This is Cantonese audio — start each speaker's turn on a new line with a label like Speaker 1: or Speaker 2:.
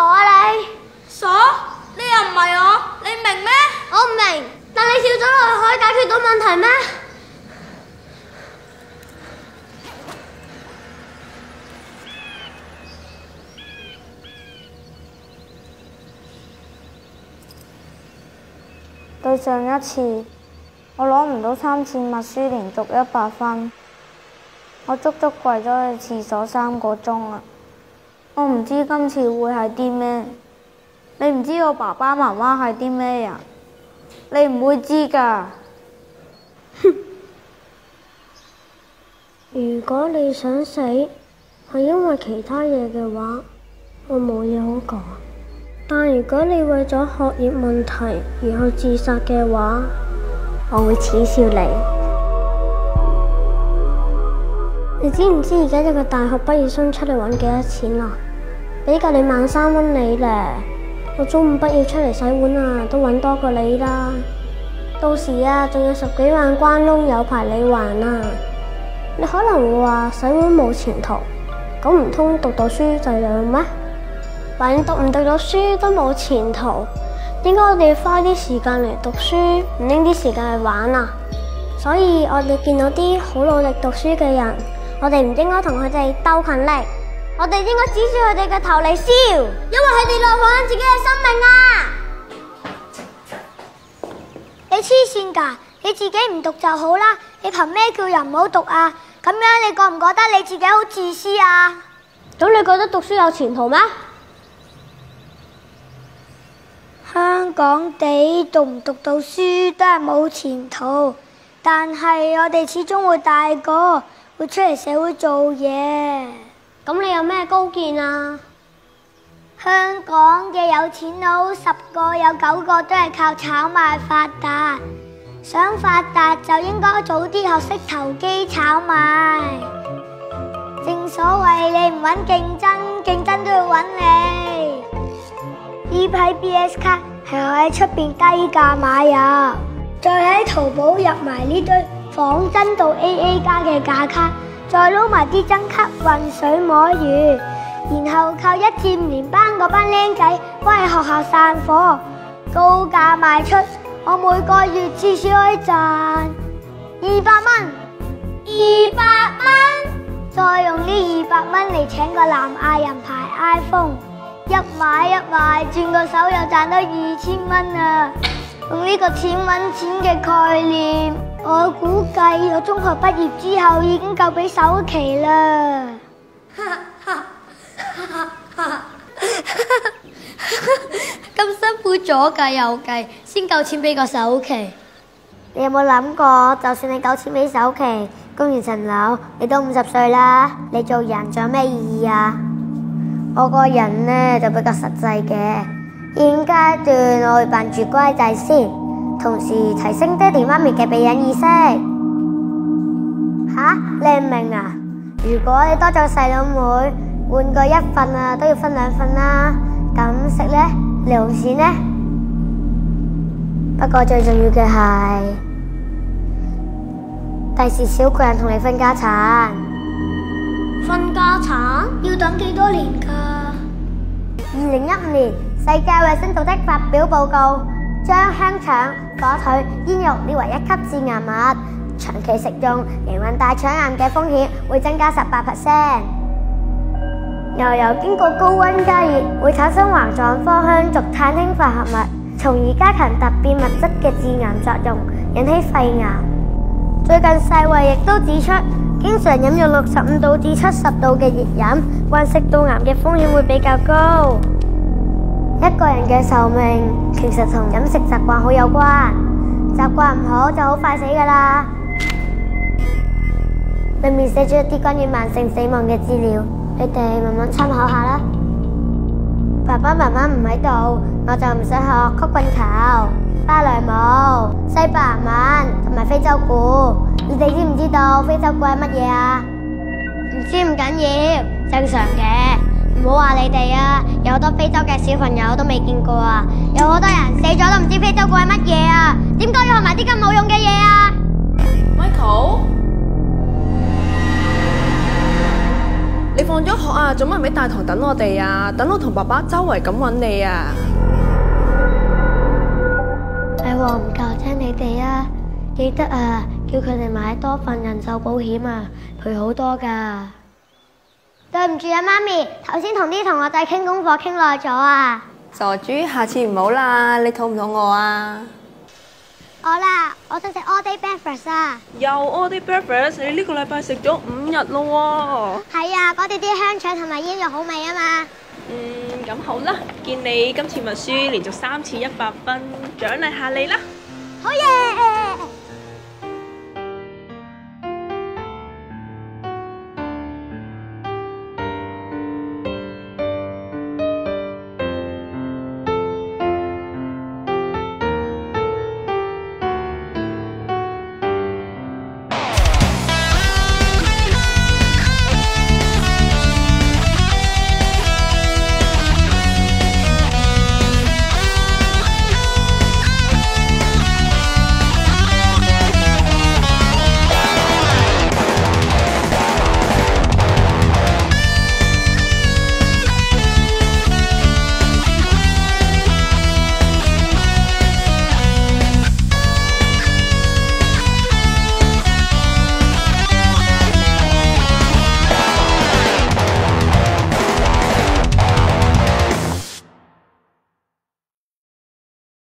Speaker 1: 傻啊你？
Speaker 2: 傻？你又唔係我，你明咩？
Speaker 1: 我唔明，但你跳咗落去可以解決到問題咩？
Speaker 3: 對上一次，我攞唔到3次默書連續100分，我足足跪咗去廁所3個鐘啦。我唔知今次會係啲咩，你唔知我爸爸媽媽係啲咩人，你唔會知㗎。
Speaker 1: 如果你想死係因為其他嘢嘅話，我冇嘢好講。但如果你為咗學業問題而去自殺嘅話，我會恥笑你。你知唔知而家一個大學畢業生出嚟揾幾多錢啊？俾夠你13,000蚊你咧，我中五畢業出嚟洗碗啊，都揾多過你啦。到時啊，仲有10幾萬關窿有排你還啊！你可能會話洗碗冇前途，咁唔通讀書就有咩？連讀唔讀到書都冇前途，點解我哋要花啲時間嚟讀書，唔拎啲時間去玩啊？所以我哋見到啲好努力讀書嘅人，我哋唔應該同佢哋鬥勤力，我哋應該指住佢哋嘅頭嚟笑，因為佢哋浪費緊自己嘅生命啊！你黐線㗎，你自己唔讀就好啦，你憑咩叫人唔好讀啊？咁樣你覺唔覺得你自己好自私啊？咁你覺得讀書有前途咩？香港地讀唔讀到書都係冇前途，但係我哋始終會大個，會出嚟社會做嘢。咁你有咩高見啊？香港嘅有錢佬10個有9個都係靠炒賣發達，想發達就應該早啲學識投機炒賣。正所謂你唔揾競爭，競爭都要揾你。呢批 BS 卡係我喺出邊低價買入，再喺淘寶入埋呢堆仿真度 AA 加嘅假卡，再撈埋啲真卡混水摸魚，然後靠1至5年班嗰班僆仔幫喺學校散貨，高價賣出，我每個月至少可以賺200蚊，200蚊，再用呢200蚊嚟請個南亞人牌 iPhone。一買一賣，轉個手又賺到2000蚊啊！用呢個錢揾錢嘅概念，我估計我中學畢業之後已經夠俾首期啦。咁辛苦左計右計，先夠錢俾個首期。你有冇諗過，就算你夠錢俾首期，供完層樓，你都50歲啦，你做人仲有咩意義啊？我個人呢就比較實際嘅，現階段我會扮住乖仔先，同時提升爹哋媽咪嘅避孕意識。吓？你唔明啊？如果你多咗細佬妹，換個1份啊都要分2份啦。咁食呢？零用錢呢？不過最重要嘅係，第時少個人同你分家產。分家產要等幾多年㗎？2015年世界衛生組織發表報告，將香腸、火腿、煙肉列為1級致癌物，長期食用罹患大腸癌嘅風險會增加18%。牛油經過高溫加熱會產生環狀芳香族碳氫化合物，從而加強突變物質嘅致癌作用，引起肺癌。最近世衛亦都指出，經常飲用65度至70度嘅熱飲，患食道癌嘅風險會比較高。一個人嘅壽命其實同飲食習慣好有關，習慣唔好就好快死㗎啦。裏面寫咗一啲關於慢性死亡嘅資料，你哋慢慢參考下啦。爸爸媽媽唔喺度，我就唔使學曲棍球、芭蕾舞、西班牙文同埋非洲鼓。你哋知唔知道非洲鼓係乜嘢啊？唔知唔緊要，正常嘅。唔好話你哋啊，有好多非洲嘅小朋友都未見過啊，有好多人死咗都唔知非洲鼓係乜嘢啊，點解要學埋啲咁冇用嘅嘢啊
Speaker 2: ？Michael，
Speaker 4: 你放咗學啊，做乜唔喺大堂等我哋啊？等我同爸爸周圍咁揾你啊！
Speaker 1: 係喎，唔教聽你哋啊！記得啊，叫佢哋買多份人壽保險啊，賠好多噶。對唔住啊，媽咪，頭先同啲同學仔傾功課傾耐咗啊。
Speaker 4: 傻豬，下次唔好啦。你肚唔肚餓啊？
Speaker 1: 我啦，我想食 all day breakfast 啊。
Speaker 4: 又 all day breakfast？你呢個禮拜食咗5日咯喎。
Speaker 1: 係啊，嗰啲香腸同埋煙肉好味啊嘛。
Speaker 4: 咁好啦，見你今次默書連續3次100分，獎勵下你啦。
Speaker 1: 好嘢！